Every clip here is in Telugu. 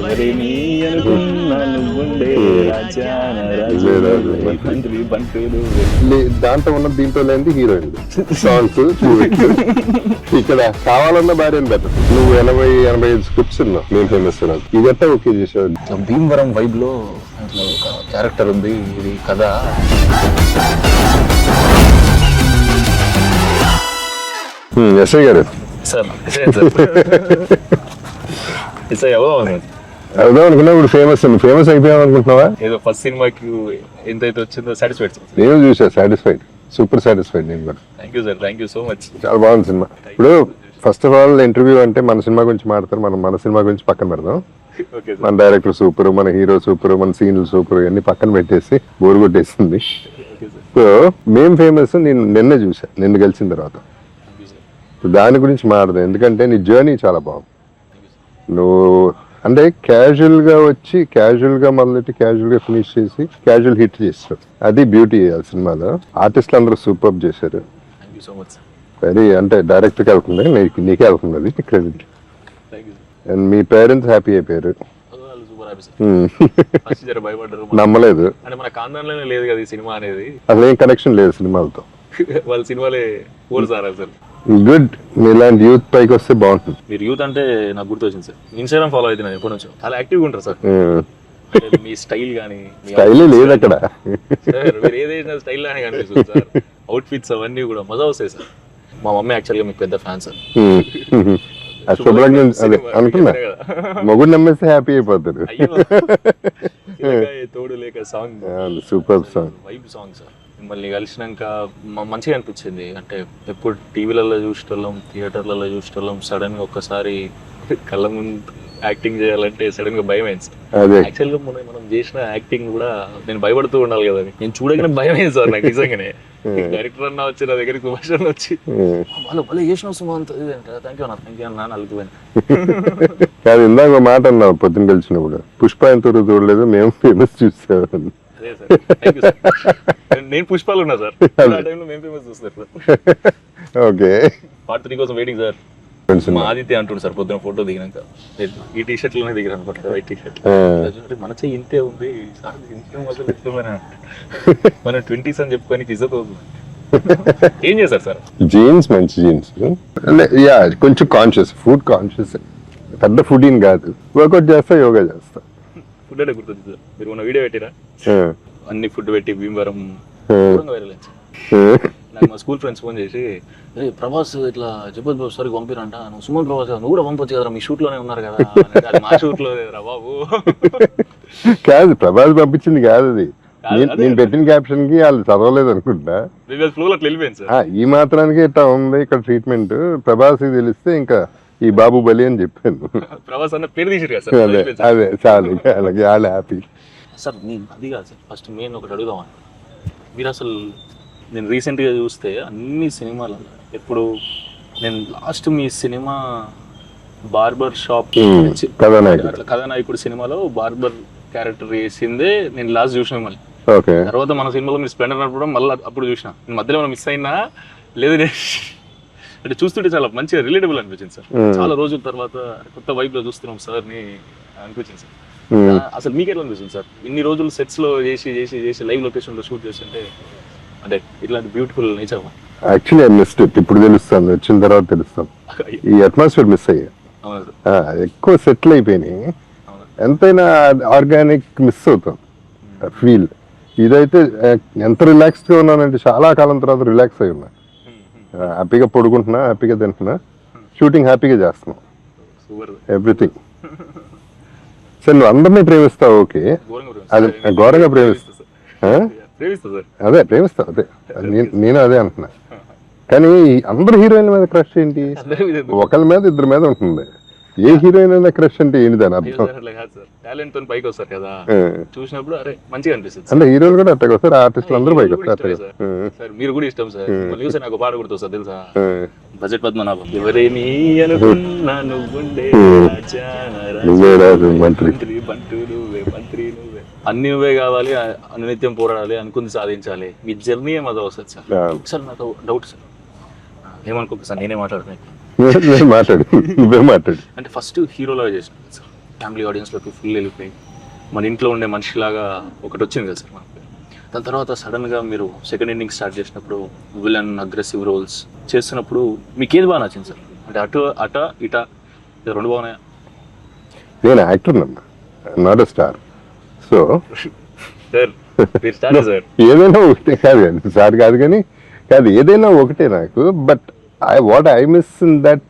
ఎవరేమి అనుకున్నా నువ్వుండే రాజాన రాజు మంత్రి బంటులు. దాంట్లో ఉన్న దీంట్లో లేని హీరోయిన్ సాంగ్స్ ఇక్కడ కావాలన్న భార్యను బెటర్. నువ్వు 80-85 స్క్రిప్ట్స్ ఉన్నావు నేను ఫేమస్ ఇదంతా ఓకే చేసావు. భీమవరం వైబ్ లో ఒక క్యారెక్టర్ ఉంది, ఇది కథ. ఎస్ఐ గారు సార్ అవుదాం అనుకున్నా ఇప్పుడు ఫేమస్ అయిపోయాం అనుకుంటున్నావా? ఏదో ఫస్ట్ సినిమాకి ఎంతైతే వచ్చిందో సాటిస్ఫైడ్ సార్. నేను చూసా, సాటిస్ఫైడ్, సూపర్ సాటిస్ఫైడ్. నేను కూడా thank you sir, thank you so much. చాలా బాగుంది సినిమా. ఇప్పుడు ఫస్ట్ ఆఫ్ ఆల్ ఇంటర్వ్యూ అంటే మన సినిమా గురించి మాట్లాడతారు, మనం మన సినిమా గురించి పక్కన పెడదాం. మన డైరెక్టర్ సూపర్, మన హీరో సూపర్, మన సీన్లు సూపర్, ఇవన్నీ పక్కన పెట్టేసి బోర్ కొట్టేసింది. సో మేం ఫేమస్ నేను నిన్నే చూసా, నిన్ను కలిసిన తర్వాత. దాని గురించి మాట్లాడదాం, ఎందుకంటే నీ జర్నీ చాలా బాగుంది. నువ్వు అంటే క్యాజువల్ గా వచ్చి క్యాజువల్ గా మొదలెట్టి క్యాజువల్ గా ఫినిష్ చేసి క్యాజువల్ హిట్ చేస్తారు. అది బ్యూటీ ఆ సినిమాలో. ఆర్టిస్టులు అందరూ సూపర్ చేశారు. వెరీ అంటే డైరెక్టర్ కి వెళ్తుంది, నీకే వెళ్తుంది అది credit. And me parents happy అయిపోయారు. నమ్మలేదు, అసలు ఏం కనెక్షన్ లేదు సినిమాలతో. వాళ్ళ సినిమాలే సార్. గుడ్, మీలాంటి యూత్ పైకి వస్తే బాగుంటుంది. మీరు యూత్ అంటే నాకు గుర్తొచ్చింది సార్, ఇన్స్టాగ్రామ్ ఫాలో అవుతున్నాను ఎప్పటి నుంచో. చాలా యాక్టివ్గా ఉంటారు సార్. మీ స్టైల్ కానీ స్టైల్ లేదు అక్కడ, మీరు ఏదైనా స్టైల్ లానే కనిపిస్తుంది సార్. అవుట్ ఫిట్స్ అవన్నీ కూడా మజా వస్తాయి సార్. మా మమ్మీ యాక్చువల్గా మీకు పెద్ద ఫ్యాన్ సార్. అదే అనుకున్నా, మొగుడు నమ్మేస్తే హ్యాపీ అయిపోతారు. తోడు లేక song super song, vibe song sir. మిమ్మల్ని కలిసినాక మంచిగా అనిపించింది. అంటే ఎప్పుడు టీవీలలో చూసేటోళ్ళం, థియేటర్లలో చూసేటోళ్ళం, సడన్ గా ఒక్కసారి కళ్ళ ముందు యాక్టింగ్ చేయాలంటే సడన్ గా భయం అయింది సార్. యాక్చువల్ గా మనం చేసిన యాక్టింగ్ కూడా నేను భయపడుతూ ఉండాలి కదా, నేను చూడగానే భయం అయింది సార్ నాకు నిజంగానే. డైరెక్టర్ అన్న వచ్చి నా దగ్గరికి సుభాష్ అన్న వచ్చి వాళ్ళు చేసిన సుమంత్ థ్యాంక్ యూ అన్న అలిగిపోయాను. కాదు ఇందాక మాట అన్నావు పొద్దున్న కలిసినప్పుడు, పుష్ప ఎంత చూడలేదు మేము ఫేమస్ చూసాం. నేను పుష్పాలు ఉన్నా సార్, మేము ఫేమస్ చూస్తారు సార్. ఓకే, పార్ట్ 3 కోసం వెయిటింగ్ సార్. మా ఆదిత్య అంటుండు సార్ పొద్దున ఫోటో దిగినాక, ఈ టీ షర్ట్ లోనే దిగారు అనుకుంటా, వైట్ టీ షర్ట్. మన చెయ్యి ఇంతే ఉంది మన 20s అని చెప్పుకొని ఇజ్జత్ ఏం చేశారు సార్? జీన్స్, మంచి జీన్స్, యా కొంచెం కాన్షియస్, ఫుడ్ కాన్షియస్. పెద్ద ఫుడ్ ఏం కాదు, వర్కౌట్ చేస్తా, యోగా చేస్తా. ఫుడ్ అంటే గుర్తుంది సార్, మీరు ఉన్న వీడియో పెట్టిరా అన్ని ఫుడ్ పెట్టి భీమవరం వైరల్ నాకు మా స్కూల్ ఫ్రెండ్స్ ఫోన్ చేసి, ప్రభాస్ ఇట్లా జబర్దస్త్ బాబు సార్ పంపిరంట, నువ్వు సుమన్ ప్రభాస్ నువ్వు కూడా పంపొచ్చు కదా, మీ షూట్ లోనే ఉన్నారు కదా. మా షూట్ లో రా బాబు. కాదు ప్రభాస్ పంపించింది కాదు అది, నేను పెట్టిన క్యాప్షన్ కి వాళ్ళు చదవలేదు అనుకుంటా, ఈ మాత్రానికి ఇట్లా ఉంది ఇక్కడ ట్రీట్మెంట్. ప్రభాస్ కి తెలిస్తే ఇంకా ఈ బాబు బలి అని చెప్పాను. ప్రభాస్ అన్న పేరు తీసారు కదా సార్, అదే చాలు, అలాగే వాళ్ళు హ్యాపీ సార్. నేను అది కాదు సార్, ఫస్ట్ మెయిన్ ఒకటి అడుగుదామని. మీరు అసలు నేను రీసెంట్గా చూస్తే అన్ని సినిమాలలో ఎప్పుడు నేను లాస్ట్ మీ సినిమా బార్బర్ షాప్ కథానాయకుడు సినిమాలో బార్బర్ క్యారెక్టర్ వేసిందే నేను లాస్ట్ చూసిన. మళ్ళీ తర్వాత మన సినిమాలో మీరు స్ప్లెండర్ నడపడం మళ్ళీ అప్పుడు చూసిన. నేను మధ్యలో ఏమైనా మిస్ అయినా లేదు, అంటే చూస్తుంటే చాలా మంచిగా రిలేటబుల్ అనిపించింది సార్. చాలా రోజుల తర్వాత కొత్త వైబ్ లో చూస్తున్నాం సార్ ని అనిపించింది సార్. అసలు మీకు ఎట్లా అనిపిస్తుంది సార్, ఇన్ని రోజులు సెట్స్ లో చేసి చేసి చేసి లైవ్ లొకేషన్ లో షూట్ చేస్తుంటే, అంటే ఇట్లాంటి beautiful nature? Actually I missed it, ఇప్పుడు తెలుస్తాను, వచ్చిన తర్వాత తెలుస్తాను. ఈ అట్మాస్ఫియర్ మిస్ అయ్యా, ఎక్కువ సెటిల్ అయిపోయినాయి. ఎంతైనా ఆర్గానిక్ మిస్ అవుతాం ఫీల్. ఇదైతే ఎంత రిలాక్స్డ్ గా ఉన్నానంటే చాలా కాలం తర్వాత రిలాక్స్ అయి ఉన్నా, హ్యాపీగా పడుకుంటున్నా, హ్యాపీగా తింటున్నా, షూటింగ్ హ్యాపీగా చేస్తున్నాం, ఎవ్రీథింగ్. సరే నువ్వు అందరినీ ప్రేమిస్తావు, ఓకే, అది ఘోరంగా ప్రేమిస్తా, అదే ప్రేమిస్తావు, అదే నేను అదే అంటున్నా. కానీ అందరు హీరోయిన్ల మీద క్రష్ ఏంటి? ఒకళ్ళ మీద ఇద్దరి మీద ఉంటుంది. ఏ హీరోయిన్ అయినా క్రష్ అంటే ఏంటి దాని అర్థం? చూసినప్పుడు అరే మంచిగా అనిపిస్తుంది. అంటే హీరోలు కూడా అట్టగా వస్తారు, ఆర్టిస్టులు అందరూ పైకి వస్తారు. మీరు కూడా ఇష్టం సార్, చూస్తే నాకు పాట గుర్తు సార్ తెలుసా, బడ్జెట్ పద్మనాభం. ఎవరేమి అనుకున్నా నువ్వుండే మంత్రి అన్ని నువ్వే కావాలి, అనునిత్యం పోరాడాలి, అనుకుంది సాధించాలి, మీ జర్నీ ఏమదో వస్తుంది సార్. సార్ నాకు డౌట్ సార్, ఏమనుకోక సార్ నేనే మాట్లాడుతున్నాను. మాట్లాడు, నువ్వే మాట్లాడు. అంటే ఫస్ట్ హీరోలో చేసిన సార్, ఫ్యామిలీ ఆడియన్స్లోకి ఫుల్ వెళ్ళిపోయి మన ఇంట్లో ఉండే మనిషిలాగా ఒకటి వచ్చింది కదా సార్ మనకి. దాని తర్వాత సడన్గా మీరు సెకండ్ ఇన్నింగ్ స్టార్ట్ చేసినప్పుడు విలన్ అగ్రెసివ్ రోల్స్ చేస్తున్నప్పుడు మీకు ఏది బాగా నచ్చింది సార్? అంటే అట ఇట రెండు బాగున్నాయా? నేను యాక్టర్ అన్నా, not a star. So sir మీరు స్టార్ సార్. ఏదైనా ఒకటే కాదు కానీ సార్ కాదు కానీ కాదు, ఏదైనా ఒకటే నాకు. But what I miss in that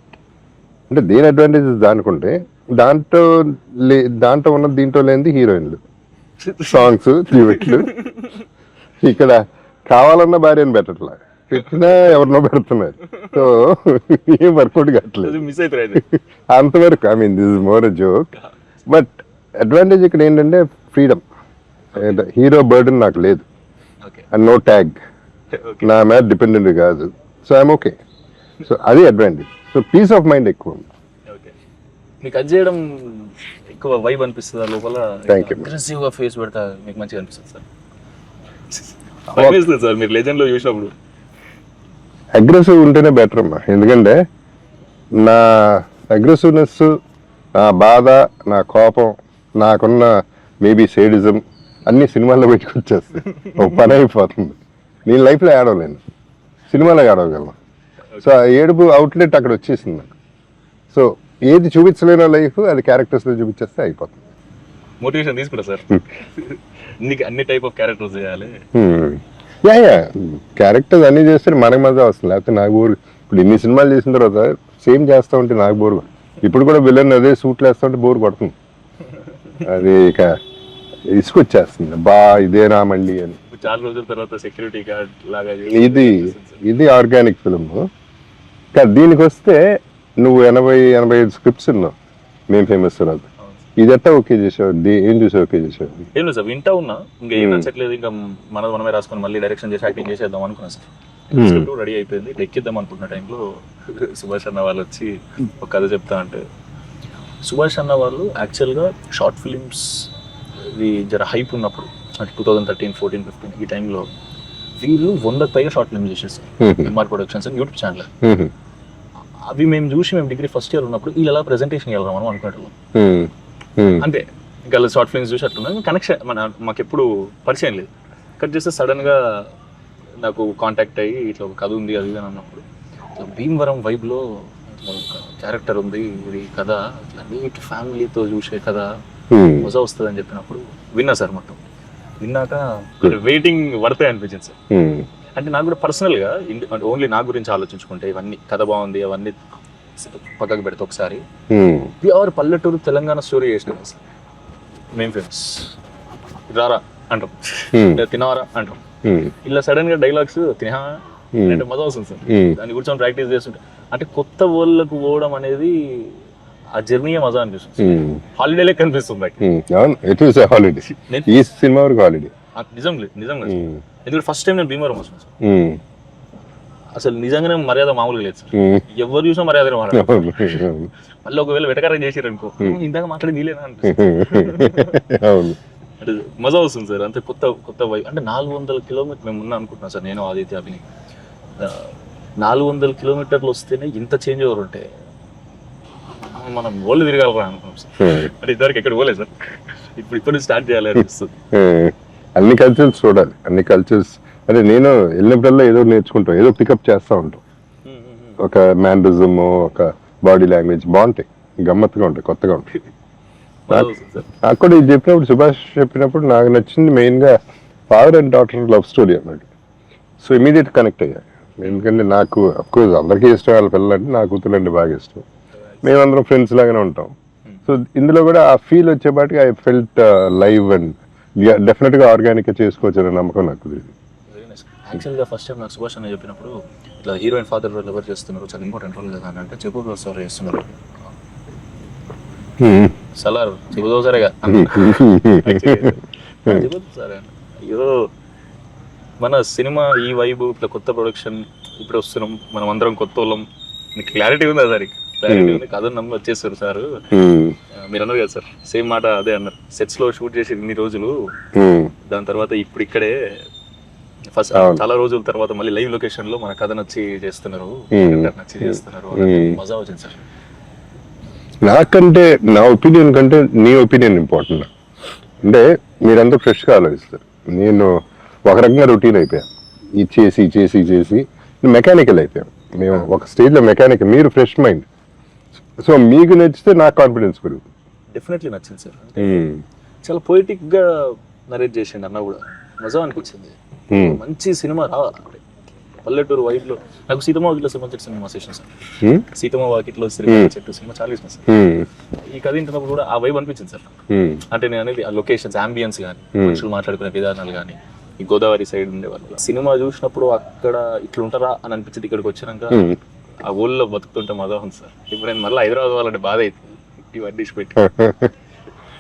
అంటే దేని అడ్వాంటేజెస్ దానికుంటే దాంట్లో ఉన్న దీంట్లో లేనిది హీరోయిన్లు, సాంగ్స్, డ్యూయెట్లు. ఇక్కడ కావాలన్న భార్యను పెట్టట్లా, పెట్టినా ఎవరినో పెడుతున్నారు. సో ఏం వర్కౌట్ కావట్లేదు మిస్ అవుతారు అంతవరకు. I mean this is more a joke. But advantage ఇక్కడ ఏంటంటే ఫ్రీడమ్. హీరో బర్డన్ నాకు లేదు, అండ్ నో ట్యాగ్, నా మీద డిపెండెంట్ కాదు. So I'm okay. సో అది advantage. So peace of mind ఎక్కువ ఉంది. మీకు అది చేయడం ఎక్కువ వైబ్ అనిపిస్తుందా లోపల? Thank you. అగ్రెసివ్గా ఫేస్ పెడతా మీకు మంచిగా అనిపిస్తుంది సార్? సార్ మీరు లెజెండ్లో చూసినప్పుడు అగ్రెసివ్ ఉంటేనే బెటర్ అమ్మా. ఎందుకంటే నా అగ్రెసివ్నెస్, నా బాధ, నా కోపం, నాకున్న మేబీ సేడిజం అన్ని సినిమాల్లో పెట్టుకొచ్చేస్తాయి. ఒక పని అయిపోతుంది. నేను లైఫ్లో ఏడవలేను, సినిమాలో ఏడవగలను. సో ఆ ఏడుపు అవుట్లెట్ అక్కడ వచ్చేసింది నాకు. సో ఏది చూపించలేనో లైఫ్ అది క్యారెక్టర్స్లో చూపించేస్తే అయిపోతుంది. మోటివేషన్ తీసుకుంటా సార్. నీకు అన్ని టైప్ ఆఫ్ క్యారెక్టర్స్ చేయాలి. యా క్యారెక్టర్స్ అన్ని చేస్తే మనకు మజా వస్తుంది. లేకపోతే నాకు బోర్. ఇప్పుడు ఇన్ని సినిమాలు చేసిన తర్వాత సేమ్ చేస్తూ ఉంటే నాకు బోర్. ఇప్పుడు కూడా విలన్ అదే సూట్లు వేస్తూ ఉంటే బోర్ కొడుతుంది. అది ఇక ఇసుకొచ్చేస్తుంది, ఇదేనా మళ్ళీ అని. చాలా రోజుల తర్వాత సెక్యూరిటీ గార్డ్ లాగా ఇది ఆర్గానిక్ ఫిల్మ్. కానీ దీనికి వస్తే నువ్వు 80-85 స్క్రిప్ట్స్ ఉన్నావు మేము ఫేమస్ తర్వాత. ఇది ఎట్టా ఓకే చేసావు? ఏం చూసి ఓకే చేసావు? ఏం లేదు సార్, వింటా ఉన్నా. ఇంకా ఏం నచ్చట్లేదు, ఇంకా మనమే రాసుకొని మళ్ళీ డైరెక్షన్ చేసి యాక్టింగ్ చేసేద్దాం అనుకున్నా సార్. స్క్రిప్ట్ రెడీ అయిపోయింది, ఎక్కిద్దాం అనుకుంటున్న టైంలో సుభాష్ అన్న వాళ్ళు వచ్చి ఒక కథ చెప్తా అంటే. సుభాష్ అన్న వాళ్ళు యాక్చువల్గా షార్ట్ ఫిలిమ్స్ ఇది జర హైప్ ఉన్నప్పుడు అంటే 2013, 14, 15 ఈ టైంలో వీళ్ళు 100కి పైగా షార్ట్ ఫిల్మ్స్ చేసేస్తారు. ఎంఆర్ ప్రొడక్షన్స్ అని యూట్యూబ్ ఛానల్. అవి మేము చూసి మేము డిగ్రీ ఫస్ట్ ఇయర్ ఉన్నప్పుడు వీళ్ళు ఎలా ప్రెజెంటేషన్ వెళ్ళాం మనం అనుకునేటోళ్ళం. అంతే, ఇంకా షార్ట్ ఫిల్మ్స్ చూసి అట్టున్నాం. కనెక్షన్ మాకు ఎప్పుడు పరిచయం లేదు. కట్ చేస్తే సడన్గా నాకు కాంటాక్ట్ అయ్యి ఇట్లా ఒక కథ ఉంది అది అని అన్నప్పుడు, భీమవరం వైబ్లో క్యారెక్టర్ ఉంది, ఇది కథ ఇట్లా నీట్ ఫ్యామిలీతో చూసే కథ మజా వస్తుంది అని చెప్పినప్పుడు విన్నా సార్. మొత్తం విన్నాక వెయిటింగ్ వర్తే అనిపించింది సార్. అంటే నాకు కూడా పర్సనల్గా ఓన్లీ నా గురించి ఆలోచించుకుంటే ఇవన్నీ కథ బాగుంది అవన్నీ పక్కకు పెడితే ఒకసారి ప్యూర్ పల్లెటూరు తెలంగాణ స్టోరీ చేసినాం సార్. మేం ఫేమస్ రారా అంటాం, తినవరా అంటాం. ఇలా సడన్ గా డైలాగ్స్ తినా అంటే మజా వస్తుంది సార్. దాన్ని కూర్చొని ప్రాక్టీస్ చేస్తుంటే అంటే కొత్త వరల్డ్కు పోవడం అనేది ఆ జర్నీ మజా అనిపిస్తుంది. హాలిడే లెక్క అనిపిస్తుంది. నిజంగా ఎందుకంటే ఫస్ట్ టైం నేను భీమవరం వస్తున్నాను సార్. అసలు నిజంగానే మర్యాద మామూలుగా లేదు సార్. ఎవరు చూసినా మర్యాద మళ్ళీ ఒకవేళ వెటకారం చేసారు అనుకో, ఇందాక మాట్లాడి నీలేనా అనిపిస్తుంది. అంటే మజా వస్తుంది సార్. అంతే కొత్త వైపు. అంటే 400 కిలోమీటర్ మేము ఉన్నా అనుకుంటున్నాం సార్, నేను ఆదిత్య అభిని. 400 కిలోమీటర్లు వస్తేనే ఇంత చేంజ్ ఓవర్ ఉంటే మనం ఓళ్ళు తిరగాలరా అనుకున్నాం సార్. అంటే ఇద్దరికి ఎక్కడ పోలేదు సార్. ఇప్పుడు స్టార్ట్ చేయాలి అనిపిస్తుంది. అన్ని కల్చర్స్ చూడాలి, అన్ని కల్చర్స్. అంటే నేను వెళ్ళినప్పుడల్లా ఏదో నేర్చుకుంటాం, ఏదో పికప్ చేస్తూ ఉంటాం. ఒక మ్యానరిజం, ఒక బాడీ లాంగ్వేజ్ బాగుంటాయి, గమ్మత్తుగా ఉంటాయి, కొత్తగా ఉంటాయి. అక్కడ ఇది చెప్పినప్పుడు, సుభాష్ చెప్పినప్పుడు నాకు నచ్చింది మెయిన్గా father and daughter love story అన్నమాట. సో ఇమీడియట్ కనెక్ట్ అయ్యాయి. ఎందుకంటే నాకు అఫ్కోర్స్ అందరికీ ఇష్టం వాళ్ళ పిల్లలంటే, నా కూతురు అంటే బాగా ఇష్టం. మేమందరం ఫ్రెండ్స్ లాగానే ఉంటాం. సో ఇందులో కూడా ఆ ఫీల్ వచ్చేపాటికి ఐ ఫెల్ట్ లైవ్ అండ్ డెఫినెట్గా ఆర్గానిక్గా చేసుకోవచ్చు అనే నమ్మకం నాకు కుదిరింది. యాక్చువల్గా ఫస్ట్ టైం నాకు సుభాష్ అన్న చెప్పినప్పుడు ఇట్లా హీరోయిన్ ఫాదర్ రోల్ ఎవరు చేస్తున్నారు, చాలా ఇంపార్టెంట్ రోల్ కదా అని అంటే చెప్పుకో సార్ చేస్తున్నారు. సలార్ చెబుదో సరేగా సరే ఏదో మన సినిమా ఈ వైబు ఇట్లా కొత్త ప్రొడక్షన్ ఇప్పుడు వస్తున్నాం, మనం అందరం కొత్త వాళ్ళం. మీకు క్లారిటీ ఉందా సార్? క్లారిటీ ఉంది. కథ నమ్మి వచ్చేస్తారు సార్. మీరు అన్నారు కదా సార్, సేమ్ మాట అదే అన్నారు. సెట్స్ లో షూట్ చేసి ఇన్ని రోజులు, దాని తర్వాత ఇప్పుడు ఇక్కడే ఫస్ట్ చాలా రోజుల తర్వాత మళ్ళీ లైవ్ లొకేషన్ లో మన కథ నచ్చి చేస్తున్నారు, మజా వచ్చింది సార్. నాకంటే నా ఒపీనియన్ కంటే నీ ఒపీనియన్ ఇంపార్టెంట్. అంటే మీరంతా ఫ్రెష్గా ఆలోచిస్తారు, నేను ఒక రకంగా రొటీన్ అయిపోయాను. ఇది చేసి చేసి చేసి మెకానికల్ అయిపోయాం. మేము ఒక స్టేజ్లో మెకానికల్, మీరు ఫ్రెష్ మైండ్. సో మీకు నచ్చితే నాకు కాన్ఫిడెన్స్ పెరుగుతుంది. డెఫినెట్లీ నచ్చింది సార్. చాలా పొయిటిక్గా నరేట్ చేసిండు అన్న కూడా, మజా అనిపించింది. మంచి సినిమా రావాలి పల్లెటూరు వైబ్లో. నాకు సీతమ్మ వాకిట్లో సినిమా చెట్టు సినిమా చేసిన సార్. సీతమ్మ వాకిట్లో సినిమా చెట్టు సినిమా చాలా ఇష్టం సార్. ఈ కథ ఇంటినప్పుడు కూడా ఆ వైబ్ అనిపించింది సార్. అంటే నేను అనేది ఆ లొకేషన్స్, అంబియన్స్ కానీ, మనుషులు మాట్లాడుకునే విధానాలు కానీ, ఈ గోదావరి సైడ్ ఉండే వాళ్ళు సినిమా చూసినప్పుడు అక్కడ ఇట్లుంటారా అని అనిపించింది. ఇక్కడికి వచ్చినాక ఆ ఊళ్ళో బతుకుతుంటే మజా ఉంది సార్. ఇప్పుడు నేను మళ్ళీ హైదరాబాద్ వాళ్ళంటే బాధ అవుతుంది. ఇవన్నీ డిష్ పెట్టి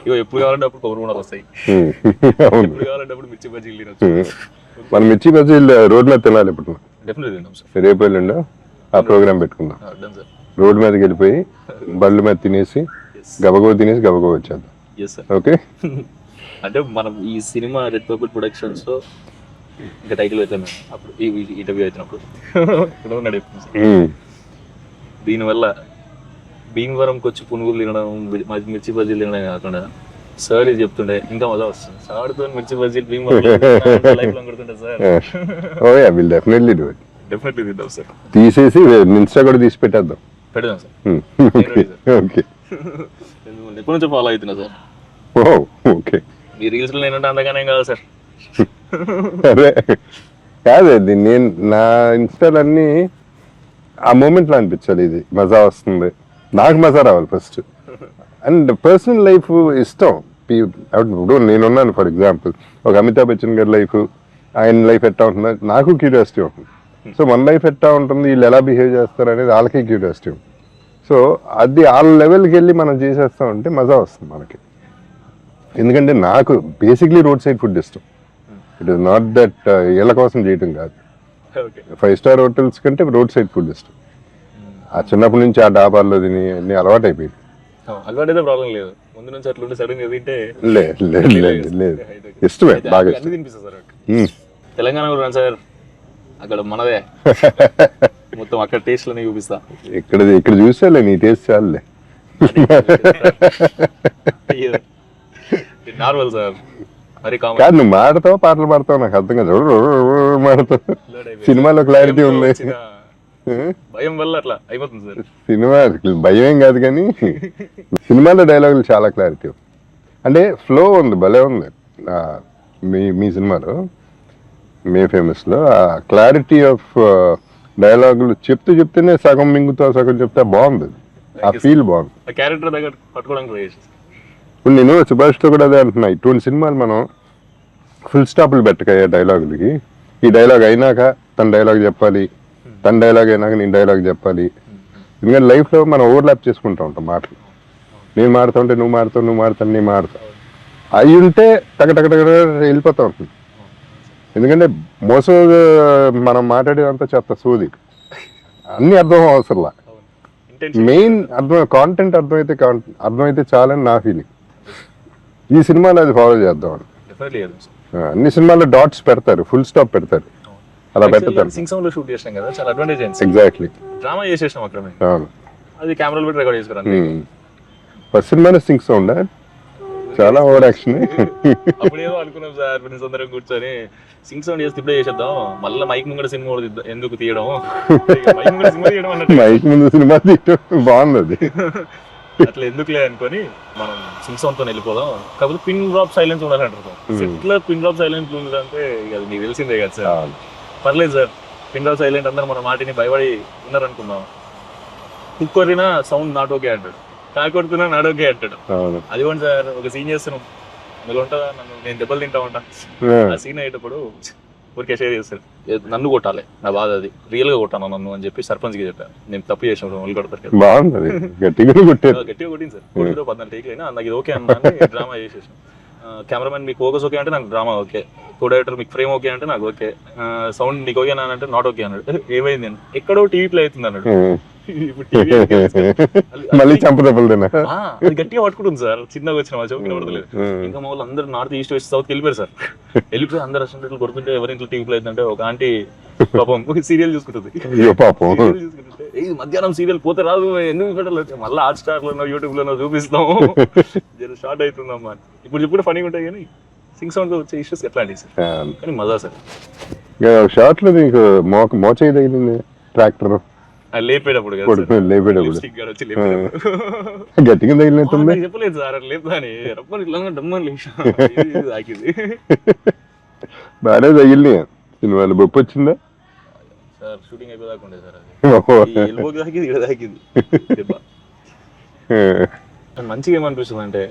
ఇగో ఎప్పుడు కావాలంటే అప్పుడు కొబ్బరి బొండాలు వస్తాయి, ఎప్పుడు కావాలంటే అప్పుడు మిర్చి బజ్జీలు తినొచ్చు. మనం మిర్చి బజ్జీలు రోడ్ మీద తినాలి ఇప్పుడు. డెఫినెట్లీ తింటాం సార్. రేపు వెళ్ళండి ఆ ప్రోగ్రామ్ పెట్టుకుందాం. రోడ్ మీదకి వెళ్ళిపోయి బళ్ళు మీద తినేసి గబగబా తినేసి గబగబా వచ్చేద్దాం. ఓకే. అంటే మనం ఈ సినిమా రెడ్ పర్పుల్ ప్రొడక్షన్స్ లో ఇంకా టైటిల్ అయితే అప్పుడు ఈ ఇంటర్వ్యూ అవుతున్నప్పుడు దీనివల్ల భీమవరంకి వచ్చి పునుగులు తినడం, మిర్చి బజ్జీలు తినడం కాకుండా సార్ ఇది చెప్తుండే ఇంకా మజా వస్తుంది. సార్తో మిర్చి బజ్జీలు భీమవరం కొడుతుంటే sir. Oh yeah, will definitely do it. Definitely తింటాం సార్. తీసేసి ఇన్స్టా కూడా తీసి పెట్టేద్దాం. పెడదాం సార్. ఓకే. ఎప్పటి నుంచో ఫాలో అవుతున్నా సార్. ఓ ఓకే. మీ రీల్స్ లో నేనంటే అంతగానే కాదు సార్. అదే కాదు, నేను నా ఇన్స్టాలన్నీ ఆ మూమెంట్లో అనిపించాలి, ఇది మజా వస్తుంది, నాకు మజా రావాలి ఫస్ట్. అండ్ పర్సనల్ లైఫ్ ఇష్టం. ఇప్పుడు నేనున్నాను ఫర్ ఎగ్జాంపుల్, ఒక అమితాబ్ బచ్చన్ గారి లైఫ్, ఆయన లైఫ్ ఎట్టా ఉంటుందో నాకు క్యూరియాసిటీ ఉంటుంది. సో మన లైఫ్ ఎట్టా ఉంటుంది, వీళ్ళు ఎలా బిహేవ్ చేస్తారు అనేది వాళ్ళకి క్యూరియాసిటీ ఉంటుంది. సో అది వాళ్ళ లెవెల్కి వెళ్ళి మనం చేసేస్తామంటే మజా వస్తుంది మనకి. ఎందుకంటే నాకు బేసిక్లీ రోడ్ సైడ్ ఫుడ్ ఇష్టం. ఇట్ ఈస్ నాట్ దట్ ఇళ్ళ కోసం చేయటం కాదు. 5 స్టార్ హోటల్స్ కంటే రోడ్ సైడ్ ఫుడ్ ఇష్టం. ఆ చిన్నప్పటి నుంచి ఆ డాబాల్లో తిని అన్ని అలవాటు అయిపోయింది. అలవాటైతే ప్రాబ్లం లేదు, ముందు నుంచి అట్లుంటే సడన్ గా తింటే లేదు ఇష్టమే, బాగా ఇష్టం. తినిపిస్తా సార్. తెలంగాణ కూడా సార్, అక్కడ మనదే మొత్తం అక్కడ టేస్ట్ లోనే చూపిస్తా. ఇక్కడ చూసేలే, నీ టేస్ట్ చాలులే. Normal sir. కాదు, నువ్వు మాడతావు పాటలు పాడతావు, నాకు అర్థం కాదు. మాడతావు, సినిమాలో క్లారిటీ ఉంది. భయం వల్ల అట్లా అయిపోతుంది సార్. సినిమా భయం ఏం కాదు కానీ సినిమాలో డైలాగులు చాలా క్లారిటీ, అంటే ఫ్లో ఉంది, భలే ఉంది. మీ సినిమాలో మే ఫేమస్లో ఆ క్లారిటీ ఆఫ్ డైలాగులు చెప్తేనే సగం మింగుతా సగం చెప్తే బాగుంది. ఆ ఫీల్ బాగుంది. క్యారెక్టర్ దగ్గర పట్టుకోవడానికి ట్రై చేసి. ఇప్పుడు నేను సుభాష్తో కూడా అదే అంటున్నా, ఇటువంటి సినిమాలు మనం ఫుల్ స్టాప్లు పెట్టకయ్యా డైలాగులకి. ఈ డైలాగ్ అయినాక తన డైలాగ్ చెప్పాలి, తన డైలాగ్ అయినాక నేను డైలాగ్ చెప్పాలి. ఎందుకంటే లైఫ్లో మనం ఓవర్లాప్ చేసుకుంటూ ఉంటాం మాటలు. నేను మాడుతూ ఉంటే నువ్వు మాడుతావు, నువ్వు మాడుతాను నేను మాడుతావు. అవి ఉంటే టక వెళ్ళిపోతూ ఉంటుంది. ఎందుకంటే మోసం మనం మాట్లాడేదంతా చెత్త సోది, అన్ని అర్థం అవసరంలా. మెయిన్ కాంటెంట్ అర్థమైతే చాలని నా ఫీలింగ్. ఈ సినిమాలో అది ఫాలో చేద్దాం. అన్ని సినిమాల్లో డాట్స్ పెడతారు, ఫుల్ స్టాప్ పెడతారు, అలా పెడతారు. షూట్ చేసాం కదా, చాలా అడ్వాంటేజ్ అయింది. ఎగ్జాక్ట్లీ. డ్రామా చేసేసాం అక్కడ, అది కెమెరాలో పెట్టి రికార్డ్ చేసుకున్నాను. ఫస్ట్ సినిమాలో సింగ్ సౌండ్ చాలా ఓవర్ యాక్షన్. అప్పుడు ఏదో అనుకున్నాం సార్, ఫ్రెండ్స్ అందరం కూర్చొని సింగ్ సౌండ్ చేస్తే ఇప్పుడే చేసేద్దాం, మళ్ళీ మైక్ ముందు సినిమా ఎందుకు తీయడం, మైక్ ముందు సినిమా తీయడం బాగుంది. అట్లా ఎందుకులే అనుకొని మనం సింగ్ సౌండ్ తో వెళ్ళిపోదాం. కాకపోతే పిన్ డ్రాప్ సైలెన్స్ ఉండాలంటారు. ఇట్లా పిన్ డ్రాప్ సైలెన్స్ ఉందంటే అది మీకు తెలిసిందే కదా సార్. పర్లేదు సార్, పిన్ డ్రాప్ సైలెంట్ అందరూ మన మాటిని భయపడి ఉన్నారనుకుందాం. కుక్కరినా సౌండ్ నాట్ ఓకే అంటాడు, కాకొడుతున్నా నాట్ ఓకే అంటాడు. అది కూడా సార్ ఒక సీన్ చేస్తున్నాం, అందులో ఉంటుందా నన్ను నేను దెబ్బలు తింటా ఉంటా. ఆ సీన్ అయ్యేటప్పుడు ఊరికే షేర్ చేస్తారు, నన్ను కొట్టాలి, నా బాధ అది, రియల్ గా కొట్టాను నన్ను అని చెప్పి సర్పంచ్కి చెప్పాను. నేను తప్పు చేసినప్పుడు వాళ్ళు కొడతారు. బాగుంది, గట్టిగా కొట్టింది సార్. 14 టేక్ అయినా నాకు ఇది ఓకే అన్నా డ్రామా చేసేసాను. కెమెరామెన్ మీకు ఫోకస్ ఓకే అంటే నాకు డ్రామా ఓకే, కో డైరెక్టర్ మీకు ఫ్రేమ్ ఓకే అంటే నాకు ఓకే, సౌండ్ నీకు ఓకే అంటే నాట్ ఓకే అన్నాడు. ఏమైంది అని, ఎక్కడో టీవీ ప్లే అవుతుంది అన్నాడు. మళ్ళీ చంపదెబ్బలు అది గట్టిగా పట్టుకుంటుంది సార్. చిన్నగా వచ్చిన మా చౌకి పడతలేదు. ఇంకా మా వాళ్ళు అందరూ నార్త్ ఈస్ట్ వెస్ట్ సౌత్ వెళ్ళిపోయారు సార్. వెళ్ళిపోయి అందరు రెస్టారెంట్లు కొడుతుంటే ఎవరి ఇంట్లో టీవీ ప్లే అవుతుందంటే ఒక ఆంటీ పాపం సీరియల్ చూసుకుంటుంది. అయ్యో పాపం. సీరియల్ చూసుకుంటుంటే ఇది మధ్యాహ్నం సీరియల్ పోతే రాదు ఎందుకు పెట్టాలి మళ్ళీ హాట్ స్టార్ లోనో యూట్యూబ్ లోనో చూపిస్తాం జర షార్ట్ అవుతుందమ్మా. ఇప్పుడు చెప్పుడు ఫనీగా ఉంటాయి కానీ సింగ్ సౌండ్ లో వచ్చే ఇష్యూస్ ఎట్లాంటివి సార్, కానీ మజా సార్. షార్ట్ లో నీకు మోచేయి తగిలింది ట్రాక్టర్ లేపేటప్పుడు కదా లేపేటప్పుడు లిప్స్టిక్ గారు వచ్చి లేపేటప్పుడు గట్టిగా తగిలినట్టుంది. నాకు చెప్పలేదు సార్ అట్లా లేపుతాని రప్పని ఇట్లా డమ్మని లేచా తాకింది బాగానే తగిలినాయి సినిమాలు. బొప్పు వచ్చిందా సార్? షూటింగ్ అయిపోదాకా ఉండే సార్ అది ఎల్బోకి తాకింది ఇక్కడ తాకింది దెబ్బ. మంచిగా ఏమనిపిస్తుంది అంటే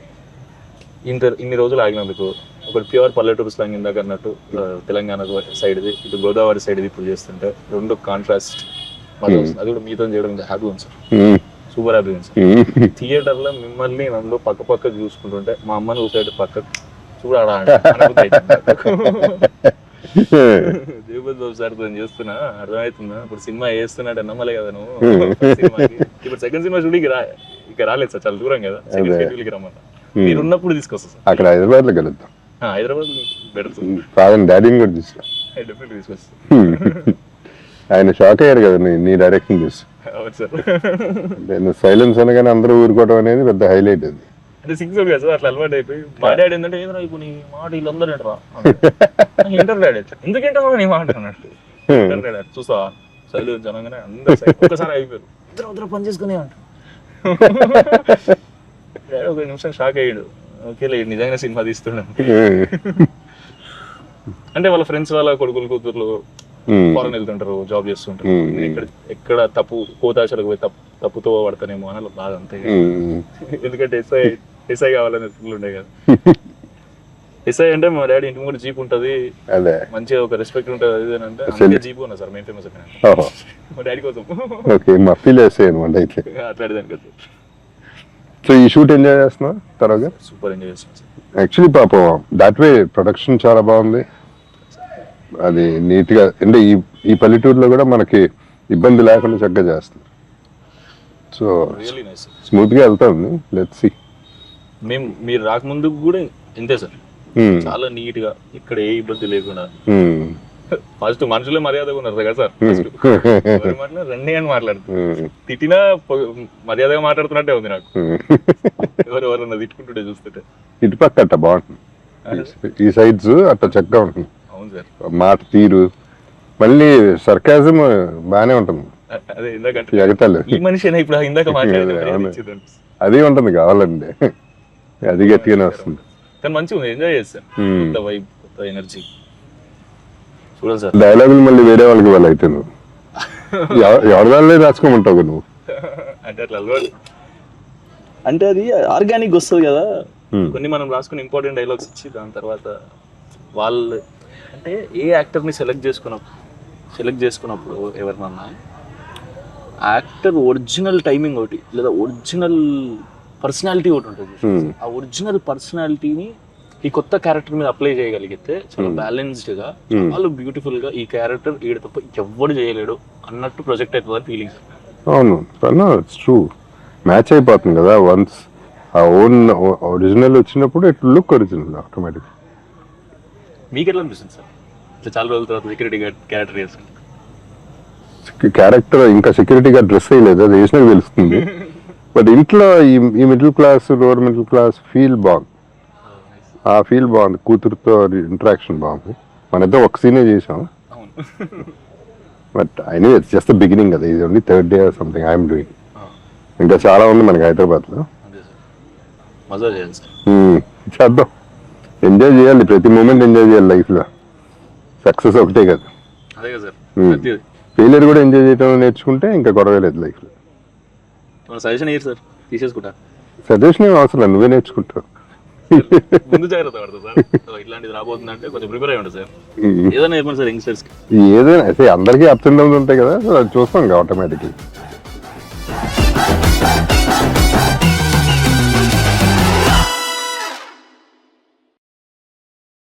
ఇన్ని రోజులు ఆగినందుకు ఒకటి ప్యూర్ పల్లెటూరు స్లాంగ్ ఇందాక అన్నట్టు తెలంగాణ సైడ్ది ఇటు గోదావరి సైడ్ది ఇప్పుడు చేస్తుంటే రెండు కాంట్రాస్ట్ అది కూడా మీతో చేయడం హ్యాపీ ఉంది సార్, సూపర్ హ్యాపీ ఉంది సార్. థియేటర్ లో మిమ్మల్ని నన్ను పక్క చూసుకుంటుంటే మా అమ్మని చూసాడు పక్క చూడాడా జగపతి బాబు సార్ తో చేస్తున్నా అర్థమవుతుందా ఇప్పుడు సినిమా వేస్తున్నాడు నమ్మలే కదా నువ్వు సినిమాకి. ఇప్పుడు సెకండ్ సినిమా షూటింగ్ ఇక రాలేదు సార్, చాలా దూరం కదా, సెకండ్ షెడ్యూల్కి రమ్మన్నా మీరు ఉన్నప్పుడు తీసుకొస్తా సార్. అక్కడ హైదరాబాద్ లో కలుద్దాం. హైదరాబాద్ పెడుతుంది ఫాదర్ డాడీని కూడా తీసుకురా. డెఫినెట్ తీసుకొస్తా. ఆయన షాక్ అయ్యారు కదా నీ డైరెక్షన్ చూసి. అవును సార్. నేను సైలెన్స్ అనగానే అందరూ ఊరుకోవడం అనేది పెద్ద హైలైట్ అది. అంటే సిక్స్ కదా సార్ అట్లా అలవాటు అయిపోయి మా డాడీ ఏంటంటే ఏదో ఇప్పుడు నీ మాట వీళ్ళందరూ ఏంటరా ఇంటర్ డాడీ ఎందుకు ఏంటో నీ మాట అన్నట్టు ఇంటర్ డాడీ చూసా చదువు జనంగానే అందరూ ఒక్కసారి అయిపోయారు ఇద్దరు పని చేసుకునే అంటారు. డాడీ ఒక నిమిషం షాక్ అయ్యాడు, ఓకేలే నిజంగా సినిమా తీస్తున్నాను. అంటే వాళ్ళ ఫ్రెండ్స్ వాళ్ళ కొడుకులు కూతుర్లు ఫారెన్ వెళ్తుంటారు, జాబ్ చేస్తుంటారు, ఎక్కడ తప్పు కోతాశలకు పోయి తప్పుతో పడతానేమో అని బాధ అంతే. ఎందుకంటే ఎస్ఐ కావాలనే ఉండే కదా. ఎస్ఐ అంటే మా డాడీ ఇంటి ముందు జీప్ ఉంటది, మంచిగా ఒక రెస్పెక్ట్ ఉంటది, అది అంటే అందుకే జీప్ ఉన్నా సార్ మేము ఫేమస్ అయిపోయినా మా డాడీ కోసం. అట్లాంటిదాని కదా. సో ఈ షూట్ ఎంజాయ్ చేస్తున్నా తర్వాత సూపర్ ఎంజాయ్ చేస్తున్నాం సార్. యాక్చువల్లీ పాపం దాట్ వే ప్రొడక్షన్ చాలా బాగుంది, అది నీట్ గా అంటే ఈ పల్లెటూరులో కూడా మనకి ఇబ్బంది లేకుండా చక్కగా చేస్తుంది. సో స్మూత్ గా వెళ్తా ఉంది. Let's see. మీరు రాకముందు కూడా ఇంతే సార్, చాలా నీట్ గా ఇక్కడ ఏ ఇబ్బంది లేకుండా. ఫస్ట్ మనుషులే మర్యాదగా ఉన్నారు కదా సార్, ఫస్ట్ రండి అని మాట్లాడుతున్నారు, తిట్టినా మర్యాదగా మాట్లాడుతున్నట్టే ఉంది నాకు. ఎవరెవరన్నా తిట్టుకుంటుంటే చూస్తుంటే ఇటుపక్క అట్ట బాగుంటుంది, ఈ సైడ్స్ అట్ట చక్కగా ఉంటుంది. అవును సార్. మాట తీరు మళ్ళీ సర్కాజం బానే ఉంటుంది. అదే ఇందాక ఎగతాలు ఈ మనిషి ఇప్పుడు ఇందాక మాట్లాడేది అది ఉంటుంది కావాలండి, అది గట్టిగానే వస్తుంది. కానీ మంచిగా ఉంది, ఎంజాయ్ చేస్తాను. కొత్త వైబ్, కొత్త ఎనర్జీ చూడాలి సార్. డైలాగులు మళ్ళీ వేరే వాళ్ళకి వాళ్ళు అయితే నువ్వు ఎవరిదాళ్ళే రాసుకోమంటావు నువ్వు. అంటే అట్లా అలవాటు, అంటే అది ఆర్గానిక్ వస్తుంది కదా. కొన్ని మనం రాసుకుని ఇంపార్టెంట్ డైలాగ్స్ ఇచ్చి దాని తర్వాత వాళ్ళు అంటే ఏ యాక్టర్ని సెలెక్ట్ చేసుకున్నప్పుడు ఎవరినన్నా యాక్టర్ ఒరిజినల్ టైమింగ్ ఒకటి లేదా ఒరిజినల్ పర్సనాలిటీ ఒకటి ఉంటుంది. ఆ ఒరిజినల్ పర్సనాలిటీని ఈ కొత్త క్యారెక్టర్ మీద అప్లై చేయగలిగితే చాలా బ్యాలెన్స్డ్ గా, చాలా బ్యూటిఫుల్ గా ఈ క్యారెక్టర్ ఈడ తప్ప ఎవరు చేయలేడు అన్నట్టు ప్రొజెక్ట్ అవుతుంది ఫీలింగ్స్. అవును, ఇట్స్ ట్రూ, మ్యాచ్ అయిపోతుంది కదా. వన్స్ ఆ ఓన్ ఒరిజినల్ వచ్చినప్పుడు ఇట్ లుక్ ఒరిజినల్ ఆటోమేటిక్. మీకు ఎట్లా అనిపిస్తుంది సార్ ఇట్లా చాలా రోజుల తర్వాత సెక్యూరిటీ గార్డ్ క్యారెక్టర్ చేస్తుంది? క్యారెక్టర్ ఇంకా సెక్యూరిటీ గార్డ్ డ్రెస్ అయ్యలేదు, అది వేసినాక తెలుస్తుంది. బట్ ఇంట్లో ఈ middle class lower middle class feel బాగుంది, ఆ ఫీల్ బాగుంది. కూతురుతో ఇంటరాక్షన్ బాగుంది. మన ఇద్దరు ఒక సీనే చేసాం, but I know it's just the beginning కదా. ఇది only third day or something I'm doing. ఇంకా చాలా ఉంది మనకి హైదరాబాద్లో. మజా చేయాలి సార్, చేద్దాం, ఎంజాయ్ చేయాలి, ప్రతి మూమెంట్ ఎంజాయ్ చేయాలి లైఫ్లో. సక్సెస్ ఒకటే కదా, అదే కదా సార్. ఫెయిలియర్ కూడా ఎంజాయ్ చేయడం నేర్చుకుంటే ఇంకా గొడవ లేదు లైఫ్లో. సజెషన్ ఇయ్యారు సార్, తీసేసుకుంటా. సజెషన్ ఏం అవసరం లేదు, నువ్వే నేర్చుకుంటావు. ముందు జాగ్రత్త పడతా సార్, ఇట్లాంటిది రాబోతుందంటే కొంచెం ప్రిపేర్ అయ్యి ఉంటుంది సార్. ఏదైనా చెప్పండి సార్ యంగ్స్టర్స్ కి. ఏదైనా అయితే అందరికీ అప్స్ అండ్ డౌన్స్ ఉంటాయి కదా, అది చూస్తాం ఆటోమేటిక్లీ.